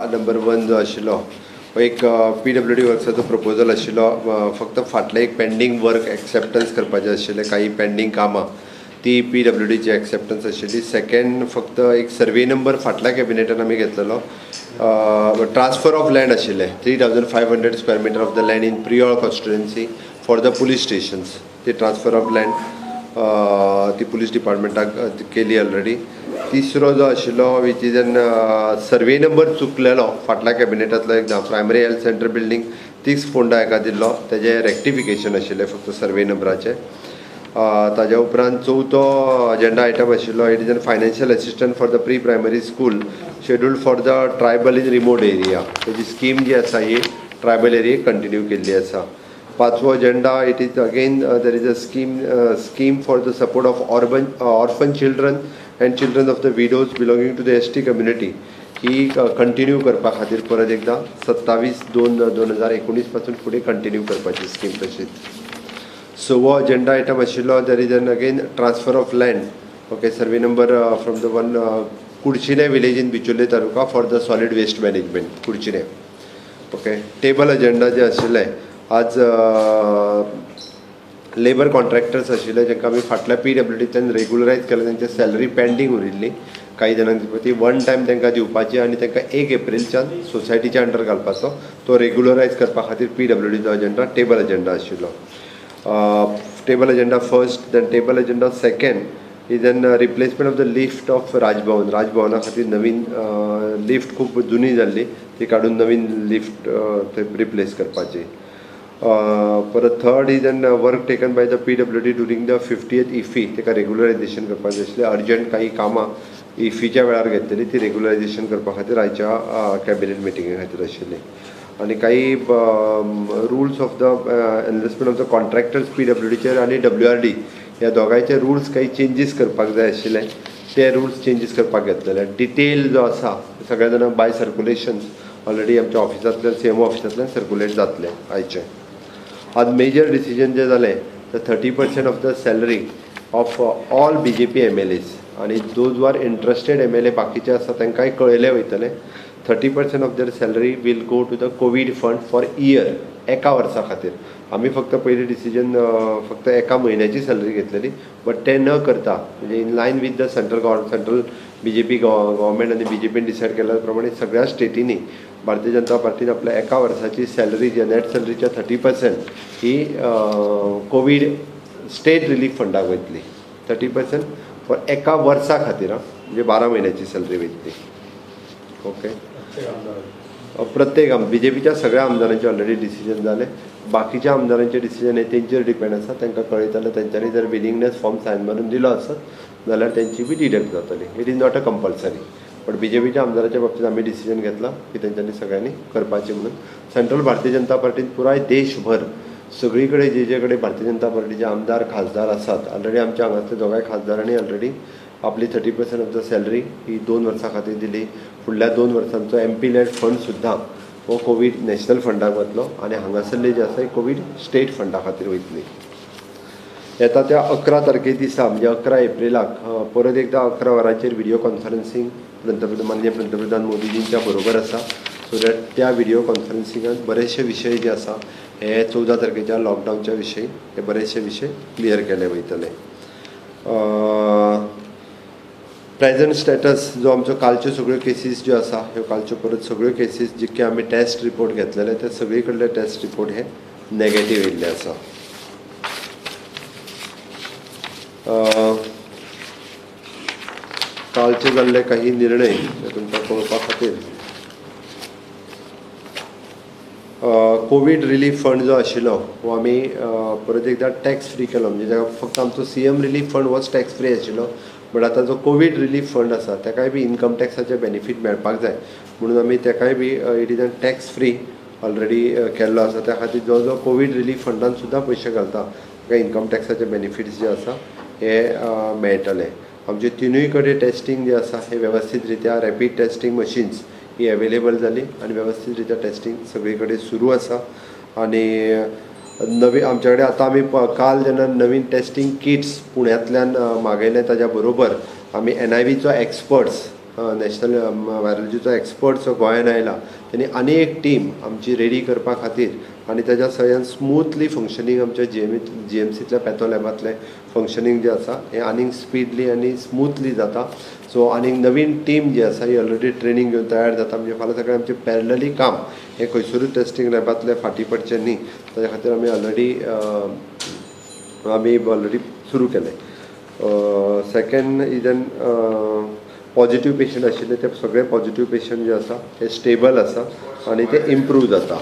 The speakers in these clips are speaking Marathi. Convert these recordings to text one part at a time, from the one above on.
नंबर 1 जो आशिल्लो एक PWD वर्क्साचो प्रपोजल आशिल्लो फक्त फाटले एक पेंडींग वर्क एक्सेप्टन्स करपाचें आशिल्लें काही पेंडींग कामां ती PWDची एक्सेप्टन्स आशिल्ली. सेकंड फक्त एक सर्वे नंबर फाटल्या कॅबिनेटान आमी घेतलेलो ट्रान्सफर ऑफ लँड आशिल्लें 3500 square metre of the land in Priol constituency for the police stations. ती ट्रान्सफर ऑफ लँड ती पुलीस डिपार्टमेंटाक केली ऑलरेडी. तिसरो जो आशिल्लो which is an survey number चुकलेलो फाटल्या कॅबिनेटांतलो एकदां प्रायमरी हेल्थ सेंटर बिल्डींग तीच फोंडा एका दिल्लो तेजें रेक्टिफिकेशन आशिल्लें फक्त सर्वे नंबराचें. ताज्या उपरांत चवथो अजेंडा आयटम आशिल्लो it is an financial assistant for the pre primary school scheduled for the tribal in remote area. तेजी स्कीम जी आसा ही ट्रायबल एरियेक कंटिन्यू केल्ली आसा. पांचवो agenda it is again there is a scheme for the support of orphan children and children of the widows belonging to the ST community ही कंटिन्यू करपा खातीर परत एकदां 27/2/2019 पासून फुडें कंटिन्यू करपाची स्कीम तशीच. सवो अजेंडा आयटम आशिल्लो there is an again transfer of land okay survey number from the one Kudchine village in Bicholim taluka for the solid waste management Kudchine. Okay table agenda जे आशिल्ले आज लेबर कॉन्ट्रॅक्टर्स आशिल्ले जांकां आमी फाटल्या PWDंतल्यान रेग्युलरायज केलें तेंची सॅलरी पेंडींग उरिल्ली काही जाणांक ती वन टायम तांकां दिवपाची आनी तांकां 1 एप्रिलच्यान सोसायटीच्या अंडर घालपाचो तो रेग्युलरायज करपा खातीर PWDचो अजेंडा टेबल अजेंडा आशिल्लो. Table agenda first then table agenda second is an replacement of the lift of राजभवना खातीर नवीन लिफ्ट खूब जुनी जाल्ली ती काडून नवीन लिफ्ट थंय रिप्लेस करपाची. परत third is an work taken by the PWD during the 50th IFFI ताका रेग्युलरायझेशन करपाचें आशिल्लें. अर्जंट काही कामां IFFIच्या वेळार घेतलेली ती रेग्युलरायझेशन करपा खातीर आयच्या कॅबिनेट मिटिंगे खातीर आशिल्ली. आनी काही rules of the enlistment of the contractors PWDचेर आनी WRD ह्या दोगांयचे रुल्स काही चेंजीस करपाक जाय आशिल्ले ते रुल्स चेंजीस करपाक घेतलेले. डिटेल जो आसा सगळ्या जाणांक बाय सर्क्युलेशन्स ऑलरेडी आमच्या ऑफिसांतल्यान CMO ऑफिसांतल्यान सर्क्युलेट जातले आयचे. आज मेजर डिसिजन जे जालें the 30% of the salary of all BJP MLAs आनी दोज वर इंट्रस्टेड MLA बाकीचे आसा तांकांय कळयले वयतले 30% of their salary will go to the covid fund for year एका वर्सा खातीर. आमी फक्त पयली डिसिजन फक्त एका म्हयन्याची सॅलरी घेतलेली बट ते न करता म्हणजे in line with the central BJP government आनी BJPन डिसायड केल्या प्रमाणे सगळ्या स्टेटींनी भारतीय जनता पार्टीन आपल्या एका वर्साची सॅलरी जी नेट सॅलरीच्या 30% ही कोवीड स्टेट रिलीफ फंडाक वयतली. 30% फॉर एका वर्सा खातीर म्हणजे 12 म्हयन्याची सॅलरी वयतली. ओके प्रत्येक BJPच्या सगळ्या आमदारांचे ऑलरेडी डिसिजन जाले. बाकीच्या आमदारांचे डिसिजन हे तेंचेर डिपेंड आसा तांकां कळयतले तेंच्यांनी जर विलिंगनेस फॉर्म सायन मारून दिलो आसत जाल्यार तेंची बी डिडक्ट जातली. It is not a compulsory but BJPच्या आमदाराच्या बाबतीत आमी डिसिजन घेतला की तेंच्यांनी सगळ्यांनी करपाचें म्हणून. सेंट्रल भारतीय जनता पार्टीन पुराय देशभर सगळी कडेन जे कडेन भारतीय जनता पार्टीचे आमदार खासदार आसात ऑलरेडी आमच्या हांगासले दोगांय खासदारांनी ऑलरेडी आपली 30% ऑफ द सॅलरी ही 2 वर्सां खातीर दिली. फुडल्या 2 वर्सांचो MP लॅड फंड सुद्दां हो कोवीड नॅशनल फंडाक वतलो आनी हांगासरले जे आसा कोवीड स्टेट फंडा खातीर वयतली. येता त्या 11 तारखे दिसा म्हणजे 11 एप्रिलाक परत एकदा 11 वरांचेर व्हिडिओ कॉन्फरन्सींग माननीय पंतप्रधान मोदीजींच्या बरोबर आसा. सो दॅट त्या व्हिडिओ कॉन्फरन्सिंगात बरेचशे विशय जे आसा हे 14 तारखेच्या लॉकडाऊनच्या विशयी हे बरेचशे विशय क्लियर केले वयतले. प्रेझंट स्टेटस जो आमचो कालच्यो सगळ्यो केसीस ज्यो आसा ह्यो कालच्यो परत सगळ्यो केसीस जितके आमी टेस्ट रिपोर्ट घेतलेले ते सगळे कडले टेस्ट रिपोर्ट हे नेगेटीव येयल्ले आसा. कालचे जाल्ले काही निर्णय तुमकां कळोवपा खातीर कोवीड रिलीफ फंड जो आशिल्लो हो आमी परत एकदा टॅक्स फ्री केलो. म्हणजे फक्त आमचो CM रिलीफ फंड होच टॅक्स फ्री आशिल्लो बट आतां जो कोवीड रिलीफ फंड आसा ताकाय बी इन्कम टॅक्साचे बेनिफीट मेळपाक जाय म्हणून आमी ताकाय बी it is N tax free already केल्लो आसा. त्या खातीर जो कोवीड रिलीफ फंडान सुद्दां पयशे घालता ताका इन्कम टॅक्साचे बेनिफिट्स जे आसा हे मेळटले. आमचे तिनूय कडेन टेस्टिंग जे आसा हे वेवस्थीत रित्या रॅपीड टेस्टिंग मशीन्स ही अवेलेबल जाली आनी वेवस्थीत रित्या टेस्टिंग सगळे कडेन सुरू आसा. आनी नवी आमचे कडेन आतां आमी काल जेन्ना नवीन टेस्टिंग किट्स पुण्यांतल्यान मागयले ताज्या बरोबर आमी NIVचो एक्सपर्ट्स नॅशनल वायरोलॉजीचो एक्सपर्ट जो गोंयांत आयला त्यांनी आनी एक टीम आमची रेडी करपा खातीर आनी ताच्या सगळ्यान स्मूथली फंक्शनींग आमच्या GMCतल्या पॅथो लॅबांतलें फंक्शनींग जें आसा हें आनीक स्पीडली आनी स्मूथली जाता. सो आनीक नवीन टीम जी आसा ही ऑलरेडी ट्रेनिंग घेवन तयार जाता. म्हणजे फाल्यां सकाळीं आमचें पॅरलली काम हें खंयसरूच टेस्टिंग लॅबांतलें फाटीं पडचें न्ही. ताच्या खातीर आमी ऑलरेडी सुरू केलें. सेकंड इजन पॉझिटिव्ह पेशंट आशिल्ले ते सगळे पॉझिटिव्ह पेशंट जे आसा ते स्टेबल आसा आनी ते इम्प्रूव जाता.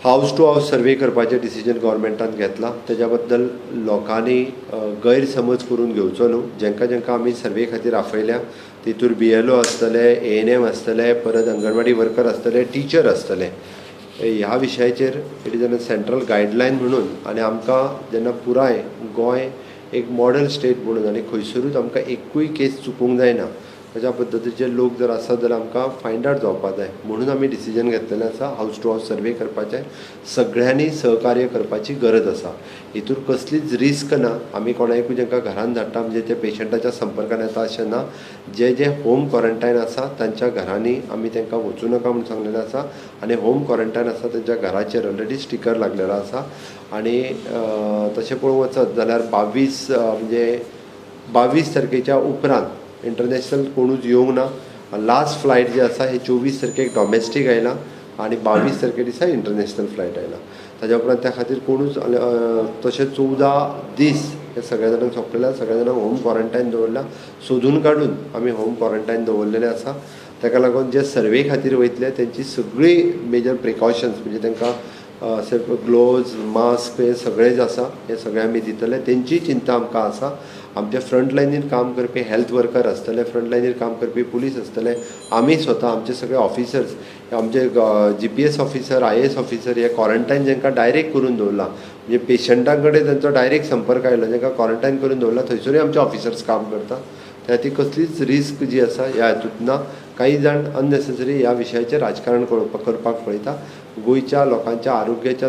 हावस टू हावस सर्वे करपाचें डिसिजन गव्हर्मेंटान घेतला. तेज्या बद्दल लोकांनी गैरसमज करून घेवचो न्हू. जेंका आमी सर्वे खातीर आपयल्या तितूर BLO आसतले, ANM आसतले, परत अंगणवाडी वर्कर आसतले, टीचर आसतले. ह्या विशयाचेर it is a central guideline म्हणून आनी आमकां जेन्ना पुराय गोंय एक मॉडल स्टेट म्हणून आनी खंयसरूच आमकां एकूय केस चुकूंक जायना अशा पद्दतीचे लोक जर आसत जाल्यार आमकां फायंड आवट जावपाक जाय. म्हणून आमी डिसिजन घेतलेलें आसा हावस टू हावस सर्वे करपाचें. सगळ्यांनी सहकार्य करपाची गरज आसा. हितूर कसलीच रिस्क ना. आमी कोणाकूय जेंकां घरान धाडटा म्हणजे ते पेशंटाच्या संपर्कान येता अशें ना. जे होम क्वॉरंटायन आसा तांच्या घरांनी आमी तांकां वचूं नाका म्हणून सांगलेलें आसा आनी होम क्वॉरंटायन आसा तांच्या घराचेर ऑलरेडी स्टिकर लागलेलो आसा. आनी तशें पळोवंक वचत जाल्यार 22 तारखेच्या उपरांत इंटरनॅशनल कोणूच येवंक ना. लास्ट फ्लायट जी आसा हे 24 तारखेक डॉमेस्टीक आयला आनी 22 तारखे दिसा इंटरनॅशनल फ्लायट आयला. ताज्या उपरांत त्या खातीर कोणूच तशें 14 दीस हे सगळ्या जाणांक सोंपलेल्या सगळ्या जाणांक होम क्वॉरंटायन दवरला. सोदून काडून आमी होम क्वॉरंटायन दवरलेलें आसा. ताका लागून जे सर्वे खातीर वयतले तेंची सगळी मेजर प्रिकॉशन्स म्हणजे तांकां ग्लोव्ज मास्क हे सगळें जे आसा हे सगळें आमी दितले. तेंची चिंता आमकां आसा. आमचे फ्रंट लायनीर काम करपी हेल्थ वर्कर आसतले, फ्रंट लायनीर काम करपी पुलीस आसतले, आमी स्वता आमचे सगळे ऑफिसर्स आमचे GPS ऑफिसर IAS ऑफिसर हे क्वॉरंटायन जेंकां डायरेक्ट करून दवरला म्हणजे पेशंटां कडेन तांचो डायरेक्ट संपर्क आयलो जेंकां क्वॉरंटायन करून दवरला थंयसरूय आमचे ऑफिसर्स काम करता. त्या खातीर कसलीच रिस्क जी आसा ह्या हातूंत ना. काही जाण अननेसेसरी ह्या विशयाचेर राजकारण करपाक पळयता. गोंयच्या लोकांच्या आरोग्याच्या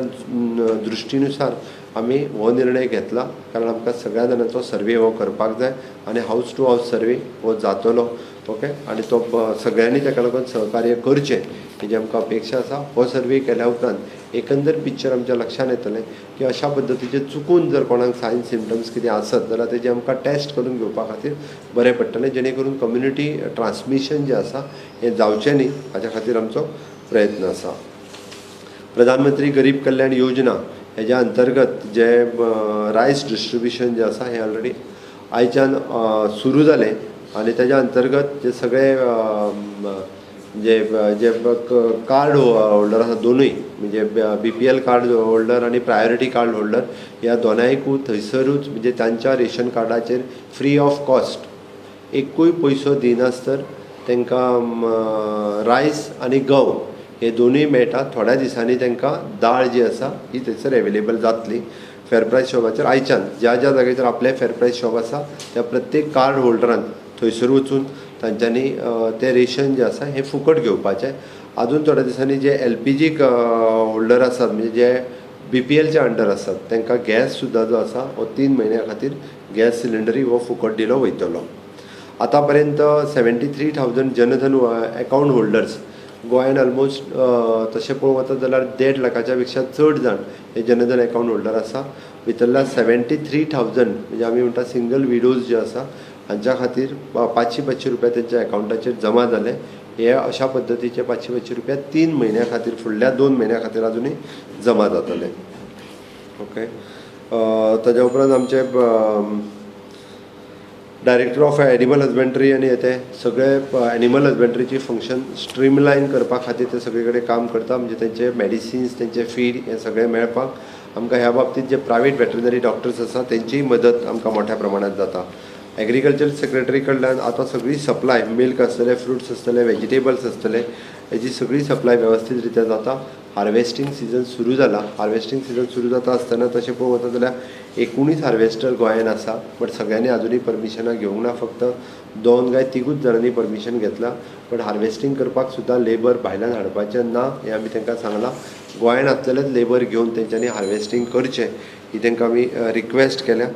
दृश्टीनुसार आमी हो निर्णय घेतला कारण आमकां सगळ्या जाणांचो सर्वे हो करपाक जाय आनी हावस टू हावस सर्वे हो जातलो. ओके आनी तो सगळ्यांनी ताका लागून सहकार्य करचें हेजी आमकां अपेक्षा आसा. हो सर्वे केल्या उपरांत एकंदर पिक्चर आमच्या लक्षांत येतलें की अशा पद्दतीचे चुकून जर कोणाक सायन सिम्टम्स कितें आसत जाल्यार तेजे आमकां टेस्ट करून घेवपा खातीर बरें पडटलें जेणे करून कम्युनिटी ट्रान्समिशन जें आसा हें जावचें न्ही हाच्या खातीर आमचो प्रयत्न आसा. प्रधानमंत्री गरीब कल्याण योजना हेज्या अंतर्गत जे रायस डिस्ट्रिब्युशन जें आसा हें ऑलरेडी आयच्यान सुरू जालें आनी तेज्या अंतर्गत जे सगळे जे कार्ड होल्डर आसा दोनूय म्हणजे BPL कार्ड होल्डर आनी प्रायोरिटी कार्ड होल्डर ह्या दोनांयकूय थंयसरूच म्हणजे तांच्या रेशन कार्डाचेर फ्री ऑफ कॉस्ट एकूय पयसो दिनासतर तांकां रायस आनी गंव हे दोनूय मेळटा. थोड्या दिसांनी तांकां दाळ जी आसा ही थंयसर एवेलेबल जातली. फेर प्रायस शॉपाचेर आयच्यान ज्या जाग्याचेर आपलें फेर प्रायस शॉप आसा त्या प्रत्येक कार्ड होल्डरान थंयसर वचून तांच्यांनी तें रेशन जें आसा हें फुकट घेवपाचें. आजून थोड्या दिसांनी जे LPG होल्डर आसात म्हणजे जे BPLच्या अंडर आसात तांकां गॅस सुद्दां जो आसा हो 3 म्हयन्या खातीर गॅस सिलिंडरी हो फुकट दिलो वयतलो. आतां पर्यंत 73,000 जनधन अकावंट होल्डर्स गोंयान ऑलमोस्ट तशें पळोवंक वचत जाल्यार 1.5 लाखाच्या पेक्षा चड जाण हे जनधन अकावंट होल्डर आसा. भितरल्या 73,000 म्हणजे आमी म्हणटा सिंगल विडोज जे आसा हांच्या खातीर 500 रुपया तेंच्या अकावंटाचेर जमा जाले. हे अशा पद्दतीचे 500 रुपया 3 म्हयन्या खातीर फुडल्या 2 म्हयन्या खातीर आजुनूय जमा जातले. ओके ताज्या उपरांत आमचे डायरेक्टर ऑफ एनिमल हजबंड्री आनी ते सगळे एनिमल हजबंड्रीची फंक्शन स्ट्रीमलायन करपा खातीर ते सगळे कडेन काम करता. म्हणजे तेंचे मेडिसिन्स तेंचे फीड हे सगळें मेळपाक आमकां ह्या बाबतींत जे प्रायवेट वेटरनरी डॉक्टर्स आसा तेंचीय मदत आमकां मोठ्या प्रमाणांत जाता. एग्रीकल्चर सेक्रेटरी कडल्यान आतां सगळी सप्लाय मिल्क आसतले फ्रुट्स आसतले वेजिटेबल्स आसतले हेजी सगळी सप्लाय वेवस्थीत रित्या जाता. हार्वेस्टींग सिजन सुरू जाला. हार्वेस्टींग सिजन सुरू जाता आसतना तशें पळोवंक वचत जाल्यार 19 हार्वेस्टर गोंयान आसा. बट सगळ्यांनी आजुनूय परमिशनां घेवंक ना. फक्त 2 काय 3 जाणांनी परमिशन घेतला. बट हार्वेस्टींग करपाक सुद्दां लेबर भायल्यान हाडपाचें ना हें आमी तांकां सांगलां. गोंयान आसलेलेच लेबर घेवन तेंच्यांनी हार्वेस्टींग करचें ही तांकां आमी रिक्वेस्ट केल्या.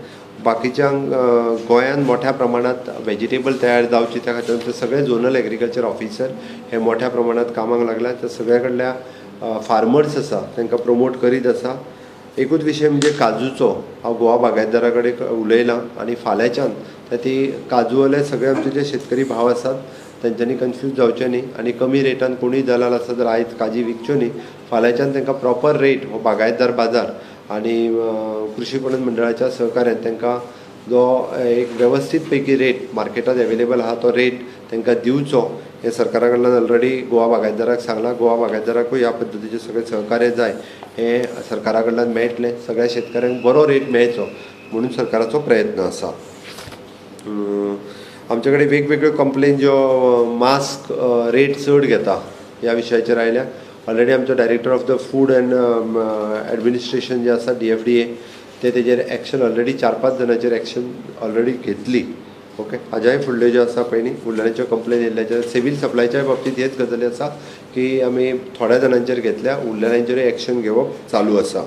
बाकीच्यांक गोंयांत मोठ्या प्रमाणात व्हेजिटेबल तयार जावची त्या खातीर ते सगळे झोनल एग्रीकल्चर ऑफिसर हे मोठ्या प्रमाणात कामाक लागल्या. ते सगळ्या कडल्या फार्मर्स आसा तांकां प्रमोट करीत आसा. एकूच विशय म्हणजे काजूचो हांव गोवा बागायतदारा कडेन उलयलां आनी फाल्यांच्यान ती काजूवाले सगळे आमचे जे शेतकरी भाव आसात तांच्यांनी कन्फ्यूज जावचें न्ही आनी कमी रेटान कोणूय दलाल आसा जाल्यार आयज काजी विकच्यो न्ही. फाल्यांच्यान तांकां प्रॉपर रेट हो बागायतदार बाजार आनी कृषी पणन मंडळाच्या सहकार्यान तांकां जो एक वेवस्थीत पैकी रेट मार्केटात एवेलेबल आहा तो रेट तांकां दिवचो हे सरकारा कडल्यान ऑलरेडी गोवा बागायतदाराक सांगलां. गोवा बागायतदाराकूय ह्या पद्दतीचें सगळें सहकार्य जाय हे सरकारा कडल्यान मेळटलें. सगळ्या शेतकऱ्यांक बरो रेट मेळचो म्हणून सरकाराचो प्रयत्न आसा. आमचे कडेन वेगवेगळ्यो कंप्लेन ज्यो मास्क रेट चड घेता ह्या विशयाचेर आयल्या. ऑलरेडी आमचो director of the food and administration जे आसा DFDA तेजेर एक्शन ऑलरेडी 4-5 जाणांचेर एक्शन ऑलरेडी घेतली. ओके, हाज्याय फुडल्यो ज्यो आसा पळय न्ही उरलेल्यांच्यो कंप्लेन येयल्ल्याच्या सिवील सप्लायच्या बाबतींत हेच गजाली आसा की आमी थोड्या जाणांचेर घेतल्या, उरलेल्यांचेर एक्शन घेवप चालू आसा.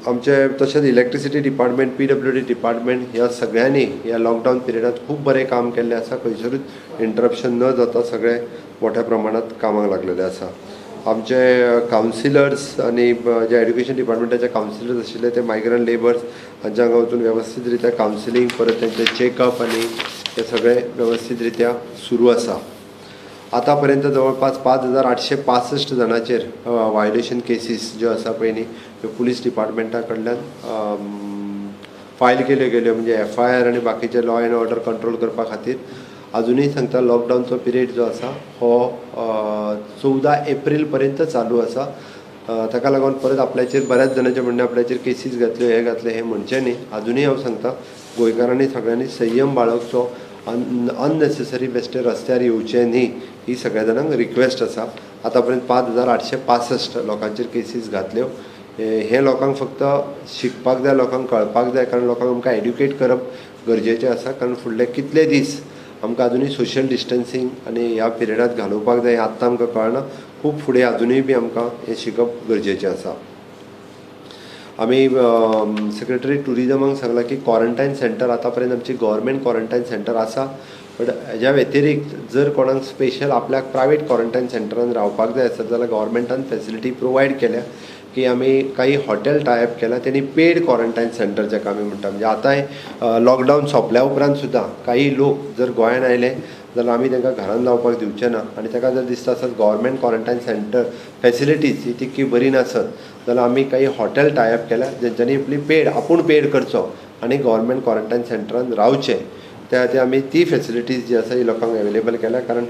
आमचे तशेंच इलेक्ट्रिसिटी डिपार्टमेंट PWD डिपार्टमेंट ह्या सगळ्यांनी ह्या लॉकडावन पिरियडांत खूब बरें काम केल्लें आसा. खंयसरूच इंटरप्शन न जाता सगळे मोठ्या प्रमाणात कामाक लागलेले आसा. आमचे कावन्सिलर्स आनी जे एड्युकेशन डिपार्टमेंटाचे कावन्सिलर्स आशिल्ले ते मायग्रंट लेबर्स हांच्या हांगा वचून वेवस्थीत रित्या कावन्सिलींग परत तेंचे चॅकअप आनी हे सगळे वेवस्थीत रित्या सुरू आसा. आतां पर्यंत जवळपास 5,865 जाणांचेर वायोलेशन केसीस ज्यो आसा पळय न्ही ह्यो पुलीस डिपार्टमेंटा कडल्यान फायल केल्यो गेल्यो म्हणजे FIR आनी बाकीचे लॉ एंड ऑर्डर कंट्रोल करपा खातीर. अजुनूय सांगता लॉकडावनचो पिरियड जो आसा हो 14 एप्रील पर्यंत चालू आसा. ताका लागून परत आपल्याचेर बऱ्याच जाणांचे म्हणणे आपल्याचेर केसीस घातल्यो हे घातले हे म्हणचें न्ही. अजुनूय हांव सांगता गोंयकारांनी सगळ्यांनी संयम बाळगचो. अननेसेसरी बेश्टे रस्त्यार येवचे न्ही ही सगळ्या जाणांक रिक्वेस्ट आसा. आतां पर्यंत 5,865 लोकांचेर केसीस घातल्यो. हे लोकांक फक्त शिकपाक जाय, लोकांक कळपाक जाय, कारण लोकांक आमकां एड्युकेट करप गरजेचें आसा. कारण फुडले कितले दीस आमकां अजुनूय सोशल डिस्टन्सींग आनी ह्या पिरियडांत घालोवपाक जाय आत्तां आमकां कळना. खूब फुडें अजुनूय बी आमकां हें शिकप गरजेचें आसा. आमी सेक्रेटरी टुरिजमाक सांगलां की क्वॉरंटायन सेंटर आतां पर्यंत आमची गव्हर्मेंट क्वॉरंटायन सेंटर आसा. बट हेज्या व्यतिरिक्त जर कोणाक स्पेशल आपल्याक प्रायवेट क्वॉरंटायन सेंटरान रावपाक जाय आसत जाल्यार गव्हर्मेंटान फेसिलिटी प्रोवायड केल्या की आमी काही हॉटेल टायप केला त्यांनी पेड क्वॉरंटायन सेंटर जाका आमी म्हणटा. म्हणजे आतांय लॉकडावन सोंपल्या उपरांत सुद्दां काही लोक जर गोंयांत आयले जाल्यार आमी तांकां घरान रावपाक दिवचे ना. आनी ताका जर दिसता आसत गव्हर्मेंट क्वॉरंटायन सेंटर फेसिलिटीज ही तितकी बरी नासत जाल्यार आमी काही हॉटेल टायप केल्या जेंच्यांनी आपली पेड आपूण पेड करचो आनी गव्हर्मेंट क्वॉरंटायन सेंटरान रावचे. त्या खातीर आमी ती फेसिलिटीज जी आसा ही लोकांक एवेलेबल केल्या. कारण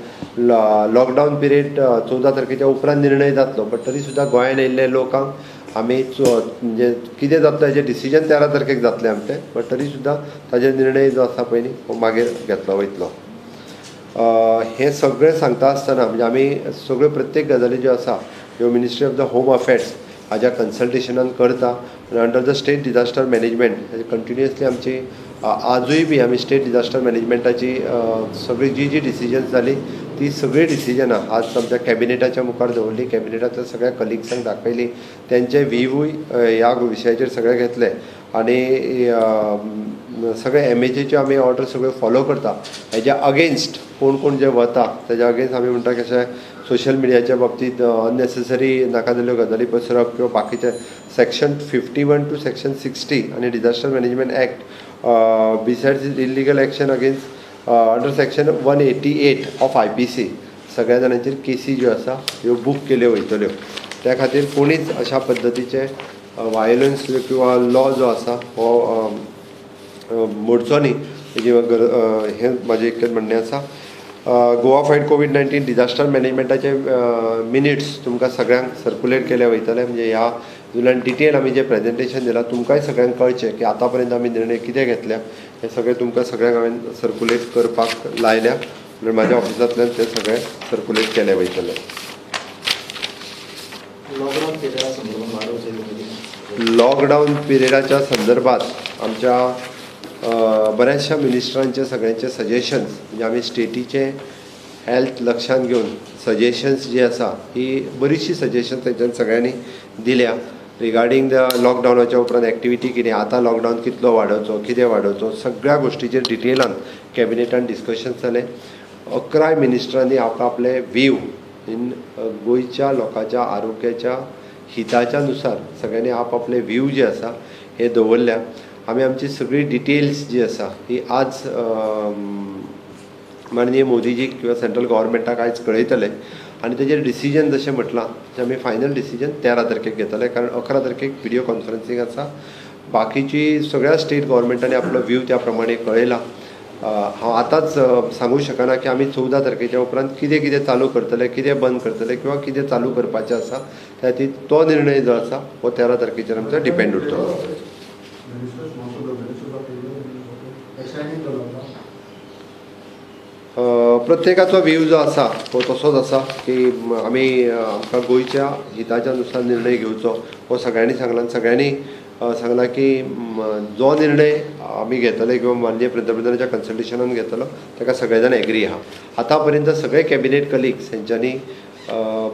लॉकडावन पिरियड 14 तारखेच्या उपरांत निर्णय जातलो. बट तरी सुद्दां गोंयांत येयल्ले लोकांक आमी म्हणजे कितें जातलो हेजें डिसिजन 13 तारखेक जातलें आमचें. बट तरी सुद्दां ताजेर निर्णय जो आसा पळय न्ही हो मागीर घेतलो वयतलो. हें सगळें सांगता आसतना म्हणजे आमी सगळ्यो प्रत्येक गजाली ज्यो आसा ह्यो ministry of the home affairs हाज्या कन्सल्टेशनान करता. आनी under the state disaster management continuously आमची आजूय बी आमी स्टेट डिजास्टर मॅनेजमेंटाची सगळी जी डिसिजन्स जाली ती सगळी डिसिजनां आज आमच्या कॅबिनेटाच्या मुखार दवरली. कॅबिनेटांतल्या सगळ्या कलिग्सांक दाखयली. तेंचे व्हीवूय ह्या विशयाचेर सगळे घेतले आनी सगळे MHAच्यो आमी ऑर्डर सगळ्यो फॉलो करता. हेज्या अगेन्स्ट कोण कोण जे वता तेज्या अगेन्स्ट आमी म्हणटा कशें सोशल मिडियाच्या बाबतींत अननेसेसरी नाका जाल्ल्यो गजाली पसरप किंवा बाकीचे सेक्शन 51 to section 60 आनी disaster management act besides illegal action against under section 188 of IPC सगळ्या जाणांचेर केसी ज्यो आसा ह्यो बूक केल्यो वयतल्यो. त्या खातीर कोणीच अशा पद्दतीचे वायोलन्स किंवा लॉ जो आसा हो मोडचो न्ही हें म्हाजें इतकेंच म्हणणें आसा. गोवा फायट COVID-19 डिजास्टर मॅनेजमेंटाचे मिनिट्स तुमकां सगळ्यांक सर्कुलेट केले वयतले. म्हणजे ह्या जुल्यान डिटेल आमी जें प्रेजेंटेशन दिलां तुमकांय सगळ्यांक कळचें की आतां पर्यंत आमी निर्णय कितें घेतल्या हें सगळें तुमकां सगळ्यांक हांवें सर्कुलेट करपाक लायल्या. म्हणजे म्हाज्या ऑफिसांतल्यान तें सगळें सर्कुलेट केलें वयतलें. लॉकडावन पिरियडाच्या संदर्भात आमच्या बऱ्याचशा मिनिस्टरांचे सगळ्यांचे सजेशन्स म्हणजे आमी स्टेटीचे हेल्थ लक्षांत घेवन सजेशन्स जी आसा ही बरीचशी सजेशन्स तेंच्यांनी सगळ्यांनी दिल्या. रिगार्डींग द लॉकडावनाच्या उपरांत एक्टिविटी कितें, आतां लॉकडावन कितलो वाडोवचो, कितें वाडोवचो, सगळ्या गोश्टीचेर डिटेलान कॅबिनेटान डिस्कशन्स जालें. 11 मिनिस्टरांनी आपले व्हीव इन गोंयच्या लोकांच्या आरोग्याच्या हिताच्या नुसार सगळ्यांनी आपले व्हीव जे आसा हे दवरल्या. आमी आमची सगळी डिटेल्स जी आसा ही आज माननीय मोदीजीक किंवा सेंट्रल गव्हर्मेंटाक आयज कळयतले आनी तेजेर डिसिजन जशें म्हटलां तें आमी फायनल डिसिजन 13 तारखेक घेतले, कारण 11 तारखेक व्हिडिओ कॉन्फरन्सींग आसा. बाकीची सगळ्या स्टेट गव्हर्मेंटांनी आपलो व्हीव त्या प्रमाणे कळयला. हांव आतांच सांगूं शकना की आमी 14 तारखेच्या उपरांत कितें कितें चालू करतले, कितें बंद करतले किंवा कितें चालू करपाचें आसा त्या खातीर तो निर्णय जो आसा हो 13 तारखेचेर आमचो डिपेंड उरतलो. प्रत्येकाचो व्हीव जो आसा तो तसोच आसा की आमकां गोंयच्या हिताच्या नुसार निर्णय घेवचो हो सगळ्यांनी सांगला. सगळ्यांनी सांगला की जो निर्णय आमी घेतले किंवा माननीय पंतप्रधानाच्या कन्सल्टेशनान घेतलो ताका सगळे जाण एग्री आहा. आतां पर्यंत सगळे कॅबिनेट कलिग्स हेंच्यांनी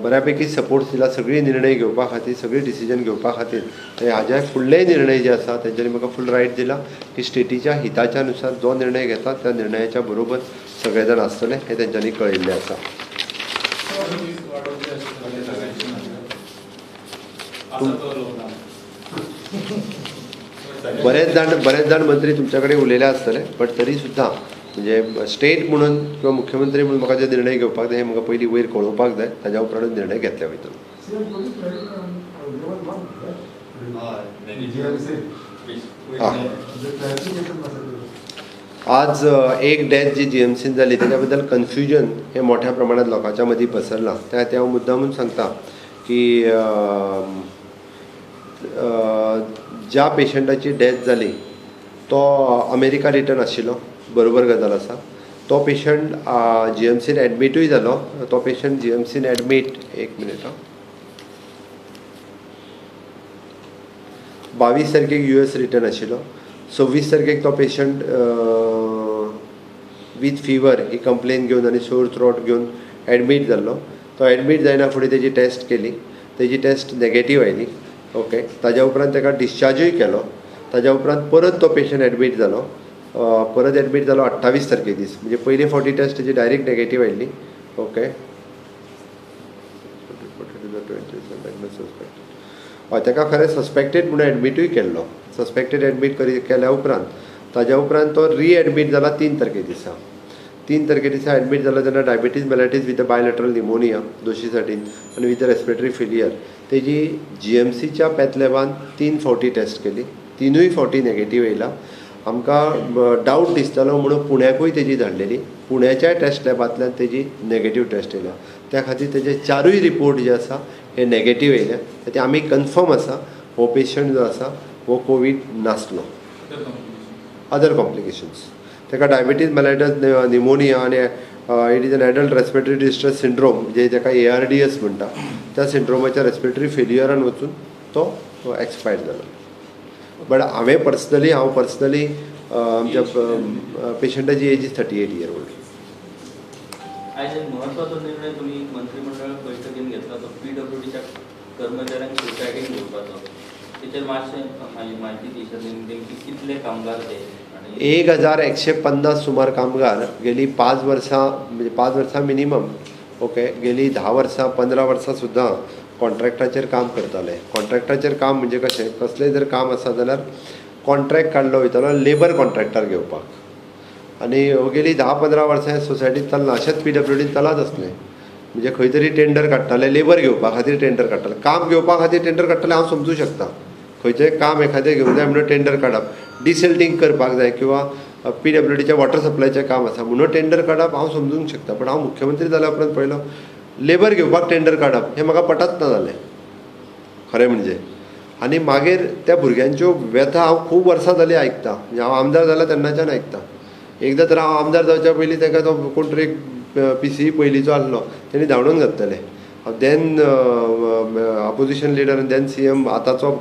बऱ्यापैकी सपोर्ट दिला सगळी निर्णय घेवपा खातीर, सगळी डिसिजन घेवपा खातीर. हाजे फुडलेय निर्णय जे आसा तेंच्यांनी म्हाका फूल रायट दिला की स्टेटीच्या हिताच्या नुसार जो निर्णय घेता त्या निर्णयाच्या बरोबर सगळे जाण आसतले हे तेंच्यांनी कळयल्लें आसा. बरेच जाण मंत्री तुमच्या कडेन उलयले आसतले, बट तरी सुद्दां म्हणजे स्टेट म्हणून किंवा मुख्यमंत्री म्हणून म्हाका जे निर्णय घेवपाक जाय हे म्हाका पयलीं वयर कळोवपाक जाय, ताज्या उपरांत निर्णय घेतले वयतलो. आज एक डेथ जी GMCन जाली तेच्या बद्दल कन्फ्युजन हे मोठ्या प्रमाणात लोकांच्या मदीं पसरलां. त्या हांव मुद्दामून सांगता की ज्या पेशंटाची डेथ जाली तो अमेरिका रिटर्न आशिल्लो, बरोबर गजाल आसा. तो पेशंट GMCन एडमिटूय जालो. तो पेशंट GMCन एडमीट 22 तारखेक US रिटर्न आशिल्लो. 26 तारखेक तो पेशंट वीथ फिवर ही कंप्लेन घेवन आनी सोर थ्रोट घेवन एडमीट जाल्लो. तो एडमीट जायना फुडें तेजी टेस्ट केली, तेजी टेस्ट नेगेटीव आयली. ओके, ताज्या उपरांत ताका डिस्चार्जूय केलो. ताज्या उपरांत परत तो पेशंट एडमीट जालो. परत एडमीट जालो 28 तारखे दीस, म्हणजे पयली फावटी टेस्ट तेजी डायरेक्ट नेगेटीव आयिल्ली. ओके, हय, ताका खरें सस्पेक्टेड म्हणून एडमिटूय केल्लो. सस्पेक्टेड एडमीट केल्या उपरांत ताज्या उपरांत तो रिएडमीट जाला 3 तारखे दिसा. 3 तारखे दिसा एडमीट जालो तेन्ना डायबिटीज मेलायटीस विथ बायलॅटरल निमोनिया दोशीसाठीन आनी विथ रेस्पिरेटरी फेलियर. तेजी GMCच्या पॅथ लॅबान 3 फावटी टेस्ट केली, 3य फावटी नेगेटीव येयला. आमकां डावट दिसतालो म्हणून पुण्याकूय तेजी धाडलेली. पुण्याच्या टेस्ट लॅबांतल्यान तेजी नेगेटीव टेस्ट येयल्या. त्या खातीर तेजे 4य रिपोर्ट जे आसा हे नेगेटीव येयल्या. ते आमी कन्फर्म आसा हो पेशंट जो आसा हो कोवीड नासलो. अदर कॉम्प्लिकेशन्स ताका डायबिटीज मेलायटस निमोनिया आनी it is an adult respiratory distress syndrome जे ताका ARDS म्हणटा त्या सिंड्रोमाच्या रेस्पिरेटरी फेल्युअरान वचून तो एक्सपायर जालो. बट हांव पर्सनली आमच्या पेशंटाची एज इज 38 years old. आज एक महत्त्वाचा निर्णय तुम्ही मंत्रिमंडळ बैठकीत घेतला तो PWDच्या कर्मचाऱ्यांक सोसायटीन घेवपाचो. तेचेर मातशें माहिती दिसत नेमकी कितले कामगार ते 1150 सुमार कामगार गेली 5 वर्सां म्हणजे 5 वर्सां मिनिमम. ओके, गेली 10 वर्सां 15 वर्सां सुद्दां कॉन्ट्रॅक्टाचेर काम करताले. कॉन्ट्रॅक्टाचेर काम म्हणजे कशें, कसलेंय जर काम आसा जाल्यार कॉन्ट्रॅक्ट काडलो वयतालो लेबर कॉन्ट्रॅक्टार घेवपाक. आनी गेली 10-15 वर्सां सोसायटींत चलना. अशेंच PWDन चलत आसलें. म्हणजे खंय तरी टेंडर काडटाले लेबर घेवपा खातीर, टेंडर काडटाले. काम घेवपा खातीर टेंडर काडटाले हांव समजूं शकता. खंयचें काम एखादें घेवंक जाय म्हणून टेंडर काडप, डिसेल्टिंग करपाक जाय किंवा PWDच्या वॉटर सप्लायचें काम आसा म्हणून टेंडर काडप हांव समजूंक शकता. पण हांव मुख्यमंत्री जाल्या उपरांत पळयलो लेबर घेवपाक टेंडर काडप हें म्हाका पटच ना जालें खरें म्हणजे. आनी मागीर त्या भुरग्यांच्यो व्यथा हांव खूब वर्सां जालीं आयकता. म्हणजे हांव आमदार जाल्यार तेन्नाच्यान आयकता. एकदां तर हांव आमदार जावच्या पयलीं ताका तो कोण तरी PCE पयलींचो आसलो तेणी धांवडून घातलेले. देन अपोजिशन लिडर आनी देन CM आतांचो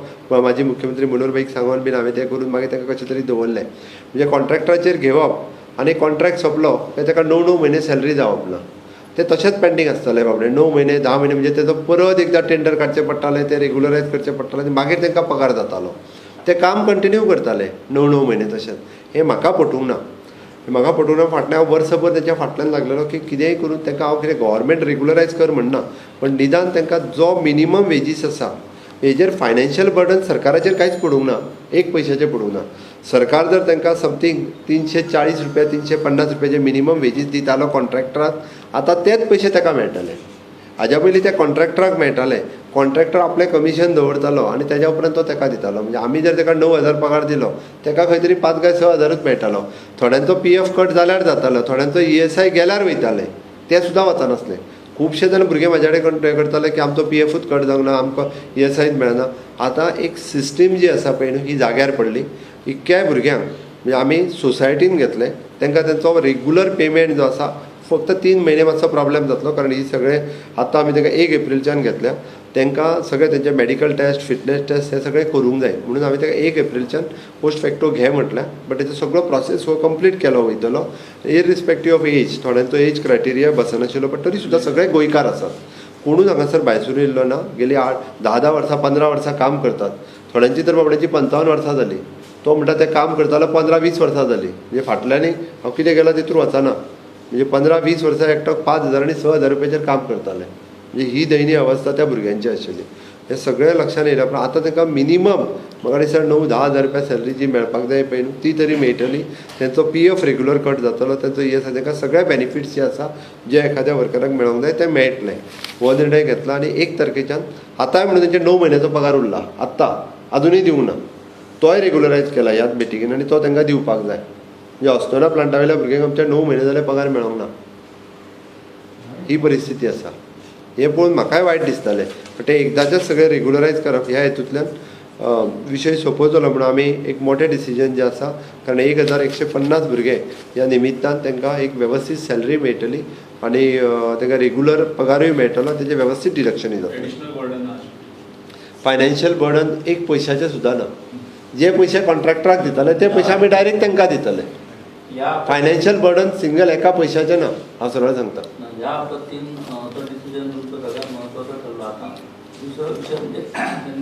माजी मुख्यमंत्री मनोहरभाईक सांगून बीन हांवें तें करून मागीर ताका कशें तरी दवरलें. म्हणजे कॉन्ट्रॅक्टाचेर घेवप आनी कॉन्ट्रॅक्ट सोंपलो काय ताका 9 म्हयने सॅलरी जावप ना. ते तशेंच पेंडींग आसतले बाबडे 9 म्हयने 10 म्हयने म्हणजे तेजो परत एकदा टेंडर काडचे पडटाले, ते रेगुलरायज करचे पडटाले आनी मागीर तांकां पगार जातालो. ते काम कंटिन्यू करताले 9 म्हयने तशेंच. हें म्हाका पटूंक ना. फाटल्या वर्सभर तेंच्या फाटल्यान लागलेलो की कितेंय करून तांकां हांव कितें गव्हर्मेंट रेगुलरायज कर म्हणना, पण निदान तांकां जो मिनिमम वेजीस आसा हेजेर फायनान्शियल बर्डन सरकाराचेर कांयच पडूंक ना, एक पयशाचें पडूंक ना. सरकार जर तांकां समथींग 340 रुपया 350 रुपयाचे मिनिमम वेजीस दितालो कॉन्ट्रॅक्टराक, आतां तेच पयशे ताका मेळटले. हाज्या पयलीं त्या कॉन्ट्रॅक्टराक मेळटाले. कॉन्ट्रॅक्टर आपलें कमिशन दवरतालो आनी तेज्या उपरांत तो ताका दितालो. म्हणजे आमी जर ताका 9,000 पगार दिलो, ताका खंय तरी 5 काय 6,000च मेळटालो. थोड्यांचो PF कट जाल्यार जातालो, थोड्यांचो ESI गेल्यार वयताले, ते सुद्दां वचनासले. खुबशे जाण भुरगे म्हाजे कडेन कंप्लेन करताले की आमचो PFूच कट जावंक ना, आमकां ESIच मेळना. आतां एक सिस्टीम जी आसा पळय न्हू ही जाग्यार पडली. इतक्याय भुरग्यांक म्हणजे आमी सोसायटीन घेतले, तांकां तेंचो रेगुलर पेमेंट जो आसा फक्त 3 म्हयने मातसो प्रॉब्लेम जातलो, कारण ही सगळे आतां आमी तांकां 1 एप्रिलच्यान घेतल्या. तांकां सगळे तेंचे मेडिकल टेस्ट, फिटनेस टेस्ट हे सगळे करूंक जाय म्हणून हांवें ताका 1 एप्रिलच्यान पोस्ट फॅक्टो घे म्हटलें. बट तेजो सगळो प्रोसेस हो कंप्लीट केलो वयतलो, इरिस्पेक्टीव ऑफ एज. थोड्यांचो एज क्रायटेरिया बसनाशिल्लो, बट तरी सुद्दां सगळे गोंयकार आसात. कोणूच हांगासर भायसून येयल्लो ना. गेली 10 वर्सां 15 वर्सां काम करतात. थोड्यांची तर बाबड्याची 55 वर्सां जाली. तो म्हणटा तें काम करतालो 15-20 वर्सां जाली. म्हणजे फाटल्यानी हांव कितें केलां तितूर वचना. म्हणजे 15-20 वर्सां एकटो 5,000 आनी 6,000 रुपयाचेर काम करताले. म्हणजे ही दयनीय अवस्था त्या भुरग्यांची आशिल्ली. हे सगळें लक्षांत येयला. पण आतां तांकां मिनिमम म्हाका दिसता 9-10 हजार रुपया सॅलरी जी मेळपाक जाय पळय न्हू ती तरी मेळटली. तेंचो PF रेगुलर कट जातलो, तेंचो ESI, तांकां सगळे बेनिफिट्स जे आसा जे एखाद्या वर्कराक मेळोंक जाय ते मेळटले. हो निर्णय घेतला आनी 1 तारखेच्यान आतांय म्हणून तेंचे 9 म्हयन्याचो पगार उरला. आत्तां अजुनूय दिवंक ना. तोय रेगुलरायज केला ह्याच मिटिंगेन आनी तो तांकां दिवपाक जाय. म्हणजे अस्तोना प्लांटा वयल्या भुरग्यांक आमच्या 9 म्हयने जाले पगार मेळोंक ना. ही परिस्थिती आसा. हें पळोवन म्हाकाय वायट दिसतालें. बट ते एकदाचेच सगळें रेगुलरायज करप ह्या हेतूंतल्यान विशय सोंपो जालो म्हणून आमी एक मोठें डिसिजन जें आसा, कारण 1,150 भुरगे ह्या निमित्तान तांकां एक वेवस्थीत सॅलरी मेळटली आनी तांकां रेगुलर पगारूय मेळटलो, तेजें वेवस्थीत डिडक्शनूय जातलें. फायनान्शियल बर्डन एक पयशाचें सुद्दां ना. जे पयशे कॉन्ट्रॅक्टराक दिताले ते पयशे आमी डायरेक्ट तांकां दितले. फायनान्शियल बर्डन सिंगल एका पयशाचें ना, हांव सरळ सांगता. ह्या आपत्तीन तो डिसिजन तुमचो सगळ्यात महत्वाचो ठरलो. आता दुसरो विषय म्हणजे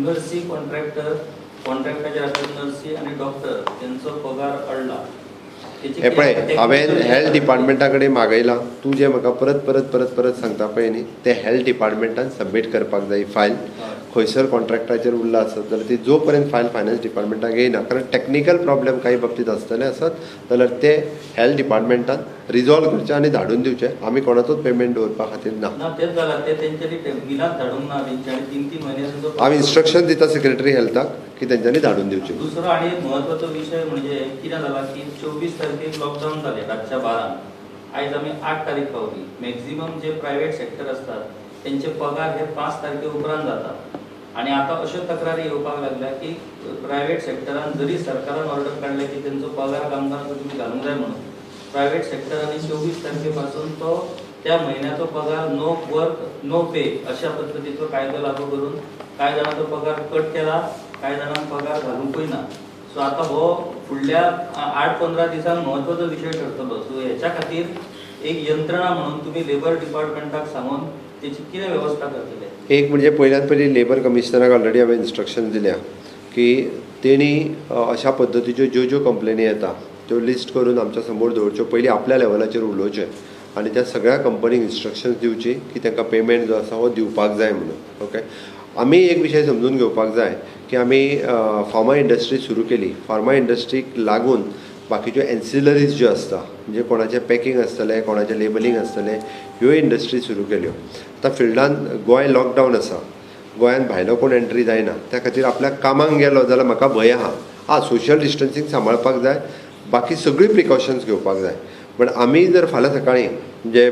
नर्सी कॉन्ट्रॅक्टाचेर आसतात नर्सी आनी डॉक्टर त्यांचो पगार अडला. हे पळय, हांवें हेल्थ डिपार्टमेंटा कडेन मागयलां. तूं जें म्हाका परत सांगता पळय न्ही, ते हेल्थ डिपार्टमेंटान सबमीट करपाक जाय फायल. खंयसर कॉन्ट्रॅक्टाचेर उरला आसत जाल्यार ती जो पर्यंत फायल फायनान्स डिपार्टमेंटाक येयना, कारण टॅक्निकल प्रॉब्लेम काही बाबतींत आसतले आसत जाल्यार ते हेल्थ डिपार्टमेंटान रिजॉल्व करचे आनी धाडून दिवचे. आमी कोणाचोच पेमेंट दवरपा खातीर ना. तेच जाला ते तेंच्यांनी बिलात धाडूंक ना. तेंच्यांनी 3-3 म्हयने हांव इन्स्ट्रक्शन दिता सेक्रेटरी हेल्थाक की तेंच्यांनी धाडून दिवचे. दुसरो आनी एक महत्वाचो विशय म्हणजे कितें जाला की 24 तारखेक लॉकडावन जालें रातच्या 12. आयज आमी 8 तारीख पावली. मॅक्झिमम जे प्रायव्हेट सेक्टर असतात त्यांचे पगार हे 5 तारखे उपरांत जातात. आणि आता अश्यो तक्रारी येवपाक लागल्या की प्रायव्हेट सेक्टरान जरी सरकारान ऑर्डर काढले की त्यांचो पगार कामगारांचो तुम्ही घालूंक जाय म्हणून, प्रायव्हेट सेक्टरांनी 24 तारखेपासून तो त्या म्हयन्याचो पगार नो वर्क नो पे अशा पद्दतीचो कायदो लागू करून कांय जाणांचो पगार कट केला, कांय जाणांक पगार घालूंकूय ना. सो आता हो फुडल्या 8-15 दिसांक महत्वाचो विषय ठरतलो. सो ह्याच्या खातीर एक यंत्रणा म्हणून तुम्ही लेबर डिपार्टमेंटाक सांगून त्याची कितें व्यवस्था करतले? एक म्हणजे पयल्यान पयली लेबर कमिशनराक ऑलरेडी हांवें इन्स्ट्रक्शन दिल्या की तेणी अशा पद्दतीच्यो ज्यो कंप्लेनी येता त्यो लिस्ट करून आमच्या समोर दवरच्यो, पयलीं आपल्या लेवलाचेर उलोवचें आनी त्या सगळ्या कंपनीक इन्स्ट्रक्शन्स दिवची की तांकां पेमेंट जो आसा हो दिवपाक जाय म्हणून. ओके, आमी एक विशय समजून घेवपाक जाय की आमी फार्मा इंडस्ट्री सुरू केली. फार्मा इंडस्ट्रीक लागून बाकीच्यो एन्सिलरीज ज्यो आसता, म्हणजे कोणाचें पॅकींग आसतलें, कोणाचें लेबलिंग आसतलें, ह्यो इंडस्ट्री सुरू केल्यो. आतां फिल्डान गोंय लॉकडावन आसा, गोंयान भायलो कोण एंट्री जायना, त्या खातीर आपल्याक कामाक गेलो जाल्यार म्हाका भंय आहा. सोशल डिस्टन्सींग सांबाळपाक जाय, बाकी सगळी प्रिकॉशन्स घेवपाक जाय. पण आमी जर फाल्यां सकाळीं म्हणजे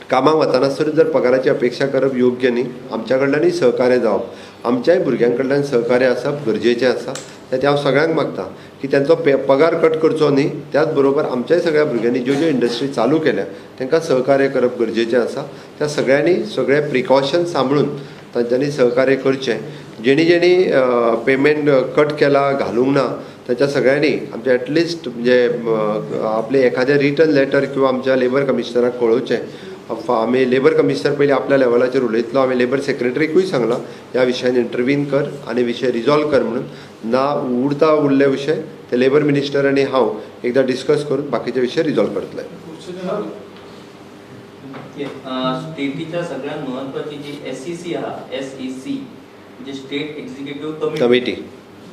कामाक वतानासर जर पगाराची अपेक्षा करप योग्य न्ही. आमच्या कडल्यानूय सहकार्य जावप, आमच्याय भुरग्यां कडल्यान सहकार्य आसप गरजेचें आसा. ते हांव सगळ्यांक मागता की त्यांचो पगार कट करचो न्ही. त्याच बरोबर आमच्याय सगळ्या भुरग्यांनी ज्यो इंडस्ट्री चालू केल्या तांकां सहकार्य करप गरजेचें आसा. त्या सगळ्यांनी सगळे प्रिकॉशन सांबाळून तांच्यांनी सहकार्य करचें. जेणी पेमेंट कट केला, घालूंक ना, त्याच्या सगळ्यांनी आमच्या ॲटलिस्ट म्हणजे आपले एखादें रिटन लेटर किंवा आमच्या लेबर कमिशनराक कळोवचें आमी लेबर कमिशनर पयलीं आपल्या लेवलाचेर उलयतलो आमी लेबर सेक्रेटरीकूय सांगलां ह्या विशयान इंटरवीन कर आनी विशय रिजॉल्व कर म्हणून ना उरले विशय ते लेबर मिनिस्टर आनी हांव एकदां डिस्कस करून बाकीचे विशय रिजॉल्व करतले. स्टेटीच्या सगळ्यात महत्वाची जी SEC आहा SEC म्हणजे स्टेट एक्झिक्युटिव्ह कमिटी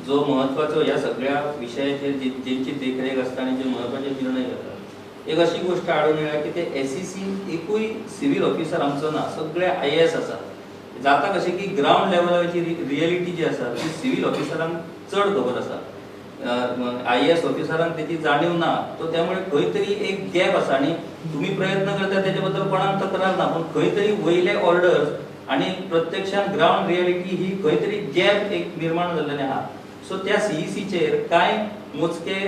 जो महत्वाचो ह्या सगळ्या विषयाचेर जेंची देखरेख आसता आनी जे महत्वाचे निर्णय घेतात एक अशी गोष्ट आढळून येयला की ते SEC एकूय सिव्हिल ऑफिसर आमचो ना सगळे IAS आसा. जाता कशें की ग्राउंड लेवलाची रियलिटी जी आसा ती सिव्हिल ऑफिसरांक चड खबर आसा. IAS ऑफिसरांक तेची जाणीव ना तो त्यामुळे खंय तरी एक गॅप आसा आनी तुम्ही प्रयत्न करता त्याच्या बद्दल कोणाक तक्रार ना पण खंय तरी वयले ऑर्डर्स आणि प्रत्यक्षात ग्राउंड रियलिटी ही खंय तरी गॅप एक निर्माण जाल्लेले आहा. सो त्या CECचेर कांय मोजके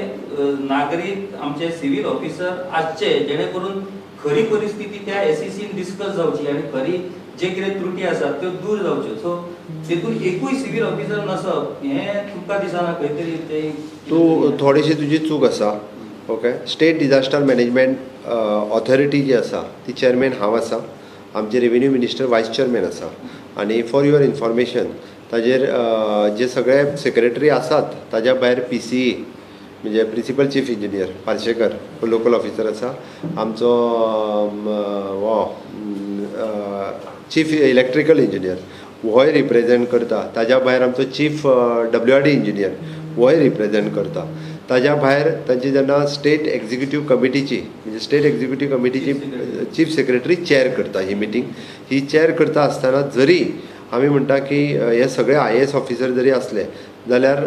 नागरीक आमचे सिव्हिल ऑफिसर आसचे जेणे करून खरी परिस्थिती त्या SECन डिस्कस जावची आणि खरी जे कितें त्रुटी आसात त्यो दूर जावच्यो. सो तेतून एकूय सिव्हिल ऑफिसर नसप हे तुका दिसना खंय तरी ते तूं थोडीशी तुजी चूक आसा. Okay state disaster management authority जी आसा ती चेअरमॅन हांव आसा. आमचे रेव्हेन्यू मिनिस्टर वायस चेअरमॅन आसा आनी फॉर युअर इन्फॉर्मेशन ताजेर जे सगळे सेक्रेटरी आसात ताज्या भायर PCE म्हणजे principal chief engineer Parsekar local officer आसा. आमचो चीफ इलेक्ट्रिकल इंजिनियर होय रिप्रेझेंट करता. ताज्या भायर आमचो चीफ WRD इंजिनियर होय रिप्रेझेंट करता. ताज्या भायर तांची जेन्ना स्टेट एक्झिक्युटिव्ह कमिटीची म्हणजे स्टेट एक्झिक्युटिव्ह कमिटीची चीफ सेक्रेटरी चेअर करता ही मिटींग. ही चेअर करता आसतना जरी आमी म्हणटा की हे सगळे IAS ऑफिसर जरी असले जाल्यार